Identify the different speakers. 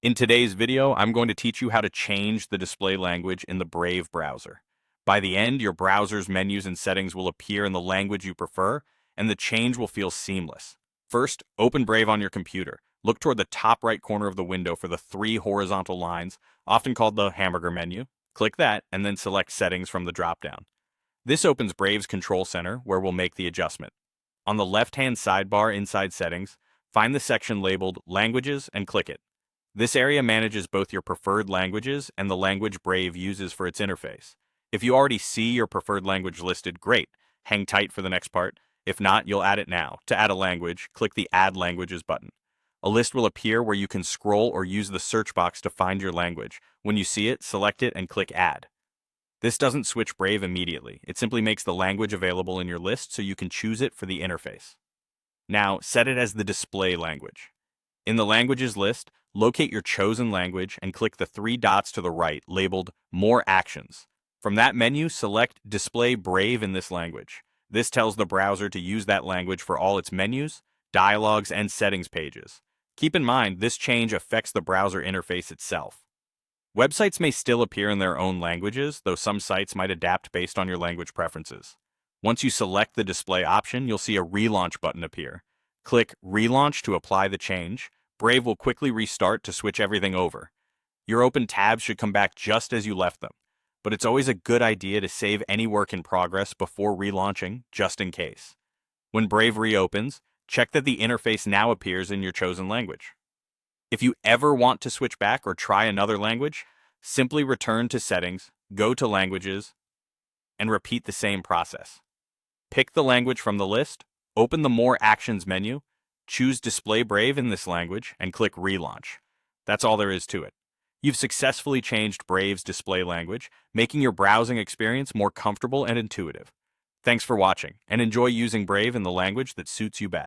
Speaker 1: In today's video, I'm going to teach you how to change the display language in the Brave browser. By the end, your browser's menus and settings will appear in the language you prefer, and the change will feel seamless. First, open Brave on your computer. Look toward the top right corner of the window for the three horizontal lines, often called the hamburger menu. Click that, and then select Settings from the dropdown. This opens Brave's Control Center, where we'll make the adjustment. On the left-hand sidebar inside Settings, find the section labeled Languages and click it. This area manages both your preferred languages and the language Brave uses for its interface. If you already see your preferred language listed, great. Hang tight for the next part. If not, you'll add it now. To add a language, click the Add Languages button. A list will appear where you can scroll or use the search box to find your language. When you see it, select it and click Add. This doesn't switch Brave immediately. It simply makes the language available in your list so you can choose it for the interface. Now, set it as the display language. In the languages list, locate your chosen language and click the three dots to the right labeled More Actions. From that menu, select Display Brave in this language. This tells the browser to use that language for all its menus, dialogues, and settings pages. Keep in mind, this change affects the browser interface itself. Websites may still appear in their own languages, though some sites might adapt based on your language preferences. Once you select the display option, you'll see a relaunch button appear. Click Relaunch to apply the change. Brave will quickly restart to switch everything over. Your open tabs should come back just as you left them, but it's always a good idea to save any work in progress before relaunching, just in case. When Brave reopens, check that the interface now appears in your chosen language. If you ever want to switch back or try another language, simply return to Settings, go to Languages, and repeat the same process. Pick the language from the list, open the More Actions menu, choose Display Brave in this language, and click Relaunch. That's all there is to it. You've successfully changed Brave's display language, making your browsing experience more comfortable and intuitive. Thanks for watching, and enjoy using Brave in the language that suits you best.